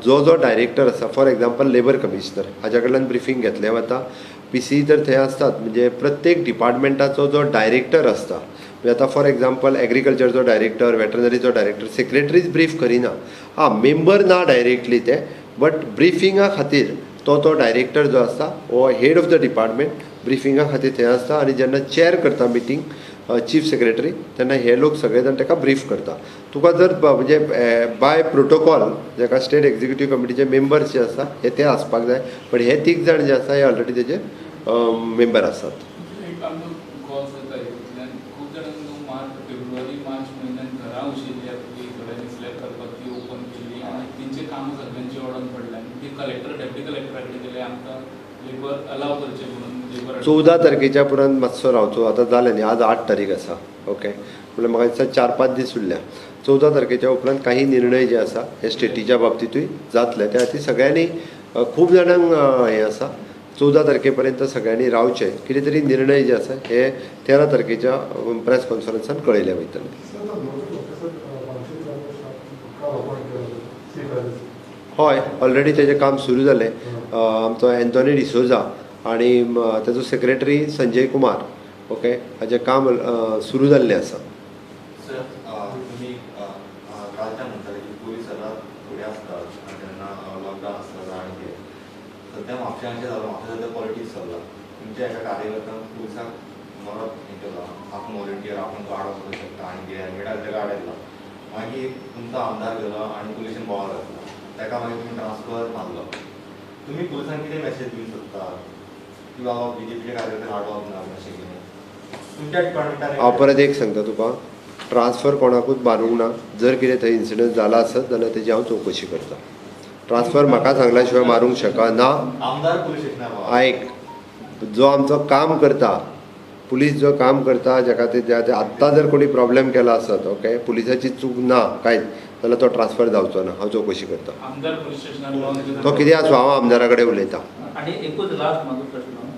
जो डायरेक्टर आसा फॉर एग्जाम्पल लेबर कमिशनर हाच्या कडल्यान ब्रिफींग घेतलें वता. PCE तर थंय आसतात म्हणजे प्रत्येक डिपार्टमेंटाचो जो डायरेक्टर आसता म्हणजे आतां फॉर एग्जाम्पल एग्रीकल्चरचो डायरेक्टर वेटरनरीचो डायरेक्टर सेक्रेटरीज ब्रीफ करिना मेंबर ना डायरेक्टली ते बट ब्रिफिंगा खातीर तो डायरेक्टर जो आसता वो हेड ऑफ द डिपार्टमेंट ब्रिफिंगा खातीर थंय आसता आनी जेन्ना चेअर करता मिटींग चीफ सेक्रेटरी तेन्ना हे लोक सगळे जाण ताका ब्रीफ करता. तुका जर म्हणजे बाय प्रोटोकॉल जाका स्टेट एक्झिक्युटिव्ह कमिटीचे मेंबर्स जे आसा ते आसपाक जाय पण हे 3 जाण जे आसा हे ऑलरेडी तेजे मेंबर आसात. फेब्रुवारी मार्च म्हयन्यात घरां आशिल्ली आपली थोड्यांनी स्लॅब करपाक ती ओपन केली आनी तेंचे कामां सगळ्यांची ऑर्डर पडल्या आनी ती कलेक्टर डेप्युटी कलेक्टरा कडेन गेले आमकां लेबर अलाव करचे म्हणून लेबर 14 तारखेच्या पुरान मातसो रावचो. आतां जालें न्ही आज 8 तारीख आसा. ओके म्हळ्यार म्हाका दिसता 4-5 दीस उरल्या. 14 तारखेच्या उपरांत काही निर्णय जे आसा हे स्टेटीच्या बाबतींतूय जातले त्या खातीर सगळ्यांनी खूब जाणांक हे आसा 14 तारखेपर्यंत सगळ्यांनी रावचे. कितें तरी निर्णय जे आसा हे 13 तारखेच्या प्रेस कॉन्फरन्सान कळयले वयतले. हय ऑलरेडी तेजें काम सुरू जालें. आमचो एंथोनी डिसोजा आनी ताजो सेक्रेटरी संजय कुमार ओके हाजें काम सुरू जाल्लें आसा. तुम्ही कालच्या म्हणटाले की पोलीस सदांच फुडें आसतात आनी जेन्ना लॉकडावन आसता आनी कितें सद्या म्हापशां अशें जालां म्हापशां सद्या पॉलिटिक्स चल्ला. तुमच्या एका कार्यकर्त्यान पुलिसाक मरत हें केलां आपूण वॉलंटियर आपूण गाडो करूं शकता आनी कितें हेल्मेटार ते गाड येतला. मागीर तुमचो आमदार गेलो आनी पुलिशेन बोवाळ घातला ताका मागीर तुमी ट्रान्सफर मारलो. तुमी पुलिसांक कितें मॅसेज दिवंक सोदता की बाबा BJPचे कार्यकर्ते आडोवप ना अशें कितें तुमच्या डिपार्टमेंटान? हांव परत एक सांगता तुका ट्रान्सफर कोणाकूच मारूंक ना. जर कितें थंय इन्सिडंट जाला आसत जाल्यार तेजी हांव चवकशी करता. ट्रान्सफर म्हाका सांगल्या शिवाय मारूंक शकना. आमदार पुलीस स्टेशनार आयक जो आमचो काम करता पुलीस जो काम करता जाका ते आत्तां जर कोणी प्रॉब्लेम केला आसत ओके पुलिसाची चूक ना कांयच जाल्यार तो ट्रान्सफर जावचो ना. हांव चवकशी करता. आमदार पुलीस स्टेशनार तो कितें आसूं हांव आमदारा कडेन उलयतां. आणि एकूच लास्ट माझा प्रश्न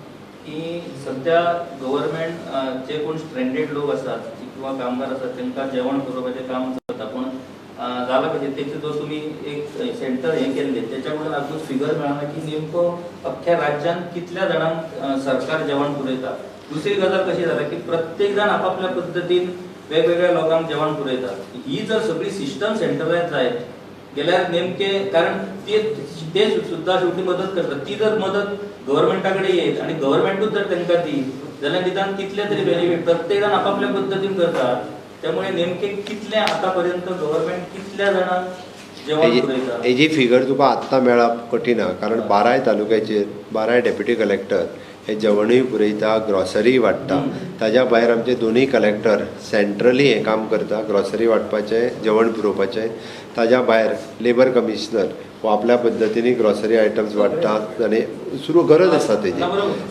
की सध्या गव्हर्नमेंट जे कोण स्ट्रेंडेड लोक असतात किंवा कामगार असतात त्यांना जेवण पुरवपाचे काम जाता पण झालं पाहिजे त्याचे जो तुम्ही एक सेंटर हे केले त्याच्याकडून अजून फिगर मिळाला की नेमकं अख्ख्या राज्यात कितल्या जणांक सरकार जेवण पुरयता. दुसरी गजाल कशी झाली की प्रत्येक जण आपापल्या पद्धतीन वेगवेगळ्या लोकांक जेवण पुरयतात. ही जर सगळी सिस्टम सेंट्रलाइज जायत गेल्यार नेमके कारण ते सुद्धा शेवटी मदत करतात. ती जर मदत गव्हर्नमेंटाकडे येईल आणि गव्हर्नमेंटूच जर त्यांना दी जाल्यार निदान कितले तरी बेनिफिट प्रत्येक जण आपापल्या पद्धतीन करतात. त्यामुळे नेमके कितले आतापर्यंत गव्हर्नमेंट कितल्या जणांक जेवण पुरयता हेजी फिगर तुका आत्तां मेळप कठीण आहा, कारण 12 तालुक्याचेर 12 डेप्युटी कलेक्टर हे जेवणूय पुरयता, ग्रॉसरी वाडटा. ताज्या भायर आमचे दोनूय कलेक्टर सेंट्रली हें काम करता, ग्रॉसरी वाडपाचें, जेवण पुरोवपाचें. ताज्या भायर लेबर कमिशनर हो आपल्या पद्दतीन ग्रॉसरी आयटम्स वाडटात आनी सुरू गरज आसा तेजी.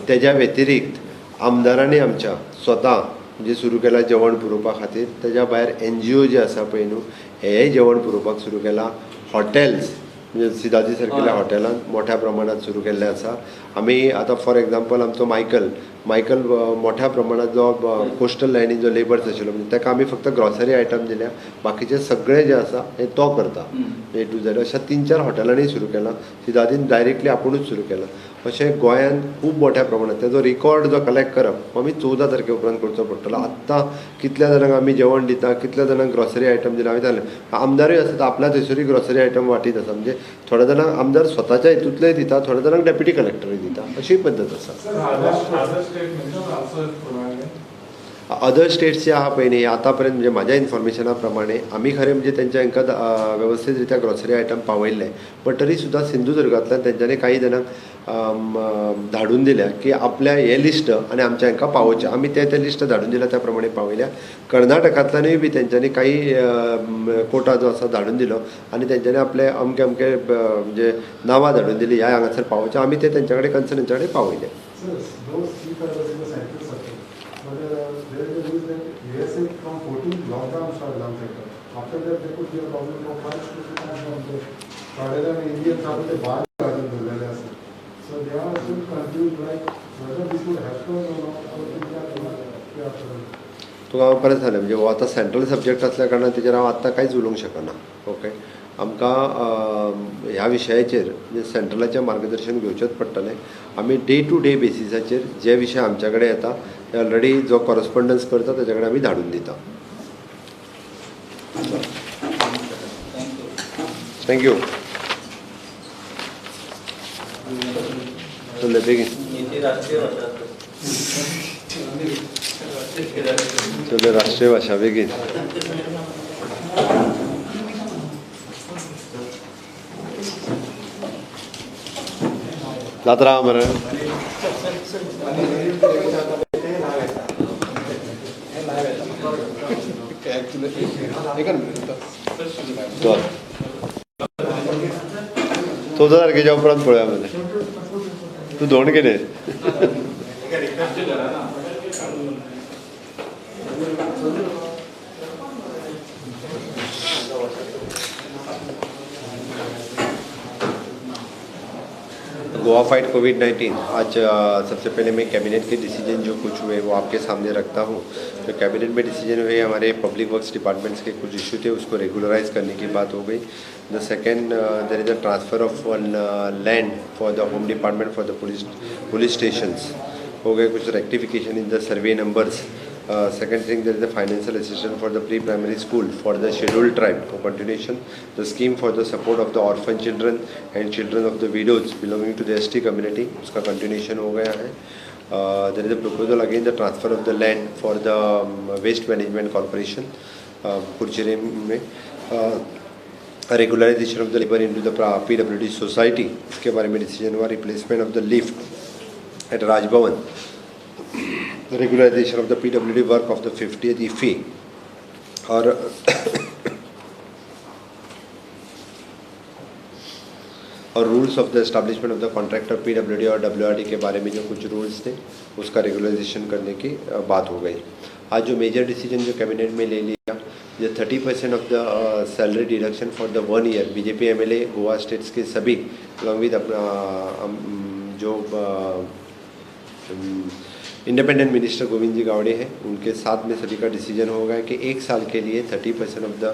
तेज्या व्यतिरिक्त आमदारांनी आमच्या स्वता जे सुरू केला जेवण पुरोवपा खातीर. तेज्या भायर NGO जे आसा पळय न्हू, हेय जेवण पुरोवपाक सुरू केला. हॉटेल्स म्हणजे सिदाजी सारकेल्या हॉटेलांत मोठ्या प्रमाणात सुरू केल्ले आसा. आमी आतां फॉर एग्जाम्पल आमचो मायकल मोठ्या प्रमाणात जो कोस्टल लायनीन जो लेबर्स आशिल्लो म्हणजे ताका आमी फक्त ग्रॉसरी आयटम दिल्या, बाकीचे सगळे जे आसा हे तो करता A to Z. अशा 3-4 हॉटेलांनी सुरू केला. सिदाजीन डायरेक्टली आपुणूच सुरू केला. अशें गोंयांत खूब मोठ्या प्रमाणात तेजो रिकॉर्ड जो कलेक्ट करप आमी 14 तारखे उपरांत करचो पडटलो. आत्तां कितल्या जाणांक आमी जेवण दिता, कितल्या जाणांक ग्रॉसरी आयटम दिला. हांवें सांगलें आमदारूय आसा आपल्या थंयसरूय ग्रॉसरी आयटम वाटीत आसा. म्हणजे थोड्या जाणांक आमदार स्वताच्या हितूंतलेय दिता, थोड्या जाणांक डेप्युटी कलेक्टरूय दिता, अशी पद्दत आसा. अदर स्टेट्स जे आहा पळय न्ही आतां पर्यंत म्हणजे म्हाज्या इन्फॉर्मेशना प्रमाणे आमी खरें म्हणजे तेंच्या हांकां वेवस्थीत रित्या ग्रॉसरी आयटम पावयल्ले, बट तरी सुद्दां सिंधुदुर्गांतल्यान तेंच्यांनी काही जाणांक धाडून दिल्या की आपल्या हे लिस्ट आनी आमच्या हांकां पावोवचें. आमी ते लिस्ट धाडून दिल्या त्या प्रमाणे पावयल्या. कर्नाटकांतल्यानूय बी तेंच्यांनी काही कोटा जो आसा धाडून दिलो आनी तेंच्यांनी आपले अमके अमके म्हणजे नांवां धाडून दिली ह्या हांगासर पावोवचें. आमी ते तेंच्या कडेन कन्सर्नच्या कडेन पावयले. From 14 lockdown started down sector. After that, there could be a problem from 5 to 6 months. Indians are the bar garden. So they are still confused like whether this would happen or not. तुका हांव परत सांगलें म्हणजे हो आतां सेंट्रल सब्जेक्ट आसल्या कारणान तेजेर हांव आत्तां कांयच उलोवंक शकना. ओके, आमकां ह्या विशयाचेर म्हणजे सेंट्रलाचें मार्गदर्शन घेवचेंच पडटलें. आमी डे टू डे बेसिसाचेर जे विशय आमच्या कडेन येता ते ऑलरेडी जो कॉरस्पॉन्डन्स करता तेच्या कडेन आमी धाडून दिता. थँक्यू. चल बेगीन चल राष्ट्रीय भाषा बेगीन जात राहा मरे. चल 14 तारखेच्या उपरांत पळोवया मरे. तूं धोंड कितें गोवा फाइट कोविड-19. आज सबसे पहले मैं कैबिनेट के डिसीजन जो कुछ हुए वो आपके सामने रखता हूँ. जो कैबिनेट में डिसीजन हुए हमारे पब्लिक वर्क्स डिपार्टमेंट्स के कुछ इशू थे उसको रेगुलराइज करने की बात हो गई. The second there is a transfer of land for the home department for the police stations हो गए. कुछ rectification in the survey numbers. Second thing, there is a financial assistance for the pre-primary school for the scheduled tribe for continuation. The scheme for the support of the orphan children and children of the widows belonging to the ST community, उसका continuation हो गया है. There is a proposal again the transfer of the land for the waste management corporation पुरचिरे में. Regularization of the labor into the PWD society, इसके बारे में डिसीजन हुआ. Replacement of the lift at Rajbhavan. The regularization of the PWD work of the 50th IFI और rules of the establishment of the contractor PWD और WRD के बारे में जो कुछ रूल्स थे उसका रेगुलराइजेशन करने की बात हो गई. आज जो मेजर डिसीजन जो कैबिनेट में ले लिया, जो 30% of the salary deduction for the 1 year BJP MLA Goa states के सभी अलॉन्ग विद अपना जो इंडिपेंडेंट मिनिस्टर गोविंद जी गावड़े हैं उनके साथ में सभी का डिसीजन होगा कि 1 साल के लिए 30% ऑफ द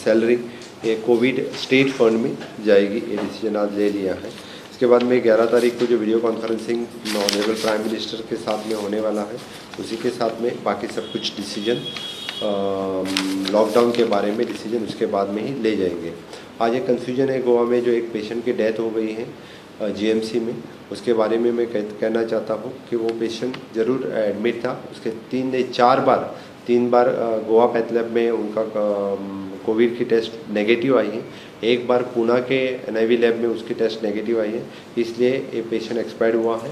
सैलरी ये कोविड स्टेट फंड में जाएगी. ये डिसीजन आज ले लिया है. इसके बाद में 11 तारीख को जो video conferencing honourable prime minister के साथ में होने वाला है उसी के साथ में बाकी सब कुछ डिसीजन लॉकडाउन के बारे में डिसीजन उसके बाद में ही ले जाएंगे. आज एक कन्फ्यूजन है गोवा में, जो एक पेशेंट की डेथ हो गई है GMC में, उसके बारे में मैं कहना चाहता हूँ कि वो पेशेंट ज़रूर एडमिट था. उसके 3 बार गोवा पैथ लैब में उनका कोविड की टेस्ट नेगेटिव आई है। एक बार पुणे के NIV लैब में उसकी टेस्ट नेगेटिव आई है, इसलिए ये पेशेंट एक्सपायर्ड हुआ है।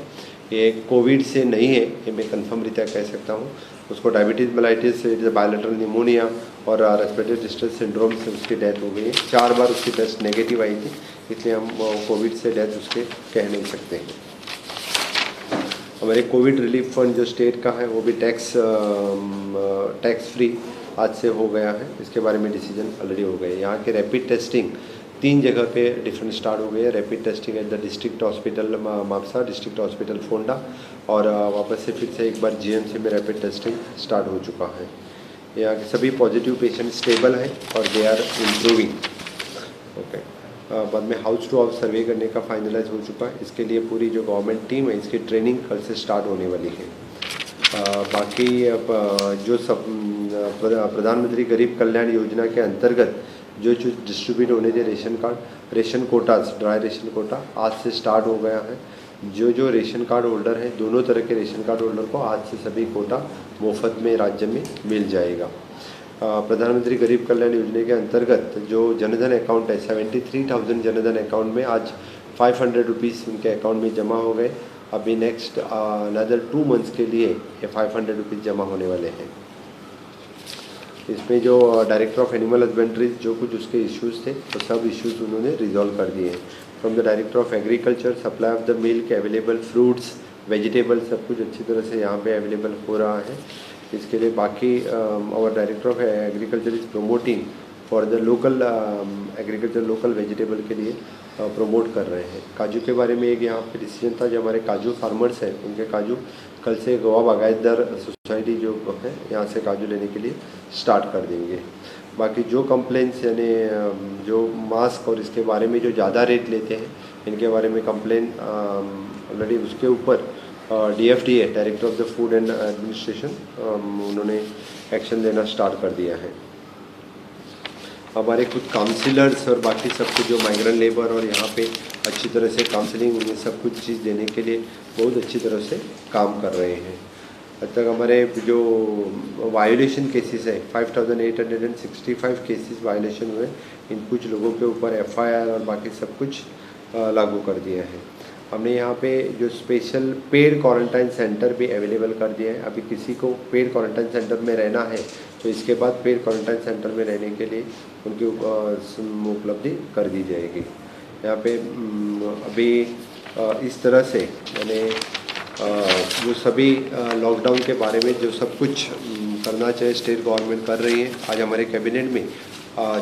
ये कोविड से नहीं है, ये मैं कंफर्म रीत्या कह सकता हूँ। उसको डायबिटीज़ मेलाइटिस, बायोलेटरल निमोनिया और रेस्पिरेटरी डिस्ट्रेस सिंड्रोम से उसकी डेथ हो गई है। 4 बार उसकी टेस्ट नेगेटिव आई थी, इसलिए हम कोविड से डेथ उसके कह नहीं सकते हैं। हमारे कोविड रिलीफ फंड जो स्टेट का है वो भी टैक्स फ्री आज से हो गया है। इसके बारे में डिसीजन ऑलरेडी हो गए। यहाँ के रैपिड टेस्टिंग 3 जगह पे डिफरेंट स्टार्ट हो गई है। Rapid testing at the district hospital Mapusa, district hospital Phonda, और वापस से फिर से एक बार GMC में रैपिड टेस्टिंग स्टार्ट हो चुका है। यहाँ के सभी पॉजिटिव पेशेंट स्टेबल हैं और दे आर इम्प्रूविंग। ओके, बाद में हाउस टू हाउस सर्वे करने का फाइनलाइज हो चुका है। इसके लिए पूरी जो गवर्नमेंट टीम है इसकी ट्रेनिंग कल से स्टार्ट होने वाली है। बाकी जो सब प्रधानमंत्री गरीब कल्याण योजना के अंतर्गत जो डिस्ट्रीब्यूट होने थे ration quotas, dry ration quota आज से स्टार्ट हो गया है। जो रेशन कार्ड होल्डर हैं, दोनों तरह के रेशन कार्ड होल्डर को आज से सभी कोटा मुफ्त में राज्य में मिल जाएगा। प्रधानमंत्री गरीब कल्याण योजना के अंतर्गत जो जनधन अकाउंट है, 73,000 जनधन अकाउंट में आज 500 रुपीज़ उनके अकाउंट में जमा हो गए। अभी नेक्स्ट अनदर 2 मंथ्स के लिए ये 500 रुपीज़ जमा होने वाले हैं। इसमें जो डायरेक्टर ऑफ एनिमल हस्बेंड्री जो कुछ उसके इश्यूज़ थे वो सब इश्यूज़ उन्होंने रिजॉल्व कर दिए हैं। From the director of agriculture, supply of the milk, available fruits, vegetable, सब कुछ अच्छी तरह से यहाँ पे अवेलेबल हो रहा है। इसके लिए बाकी our director of agriculture is promoting for the local agriculture, local vegetable के लिए प्रमोट कर रहे हैं। काजू के बारे में एक यहाँ पे डिसीजन था, जो हमारे काजू फार्मर्स हैं उनके काजू कल से गोवा बागायतदार सोसाइटी जो है यहाँ से काजू लेने के लिए स्टार्ट कर देंगे। बाकी जो कंप्लेंट्स यानी जो मास्क और इसके बारे में जो ज़्यादा रेट लेते हैं इनके बारे में कंप्लेन ऑलरेडी उसके ऊपर DFDA, director of the food end administration, उन्होंने एक्शन लेना स्टार्ट कर दिया है। हमारे कुछ काउंसिलर्स और बाकी सब कुछ जो माइग्रेंट लेबर और यहाँ पे अच्छी तरह से काउंसलिंग उन्हें सब कुछ चीज़ देने के लिए बहुत अच्छी तरह से काम कर रहे हैं। अब तक हमारे जो वायोलेशन केसेस है 5865 केसेस वायोलेशन हुए। इन कुछ लोगों के ऊपर FIR और बाकी सब कुछ लागू कर दिया है। हमने यहाँ पे जो स्पेशल पेड क्वारंटाइन सेंटर भी अवेलेबल कर दिया है। अभी किसी को पेड क्वारंटाइन सेंटर में रहना है तो इसके बाद पेड क्वारंटाइन सेंटर में रहने के लिए उनकी उपलब्धि कर दी जाएगी। यहाँ पे अभी इस तरह से यानी जो सभी लॉकडाउन के बारे में जो सब कुछ करना चाहिए स्टेट गवर्नमेंट कर रही है। आज हमारे कैबिनेट में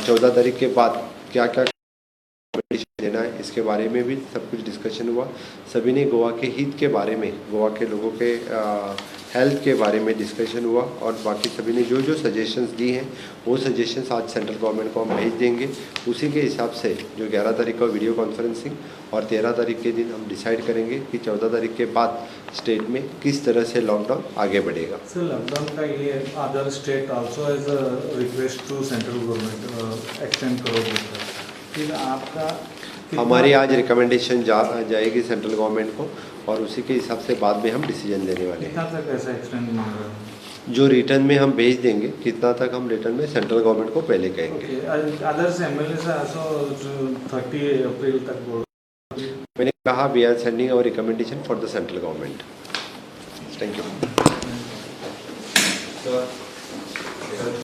14 तारीख के बाद क्या क्या देना है इसके बारे में भी सब कुछ डिस्कशन हुआ। सभी ने गोवा के हित के बारे में, गोवा के लोगों के हेल्थ के बारे में डिस्कशन हुआ और बाकी सभी ने जो जो सजेशंस दी हैं वो सजेशंस आज सेंट्रल गवर्नमेंट को हम भेज देंगे। उसी के हिसाब से जो 11 तारीख का वीडियो कॉन्फ्रेंसिंग और 13 तारीख के दिन हम डिसाइड करेंगे कि 14 तारीख के बाद स्टेट में किस तरह से लॉकडाउन आगे बढ़ेगा। सर, लॉकडाउन का ये other state also as a request to central government extend करोगे सर? फिर आपका हमारी आज रिकमेंडेशन जाएगी सेंट्रल गवर्नमेंट को और उसी के हिसाब से बाद में हम डिसीजन देने वाले हैं। कितना तक ऐसा एक्सटेंड मांग रहे हैं? जो रिटर्न में हम भेज देंगे कितना तक हम रिटर्न में सेंट्रल गवर्नमेंट को पहले कहेंगे। अदर्स MLAs आल्सो 30 अप्रैल तक बोल। मैंने कहा we are sending our recommendation for the central government. Thank you.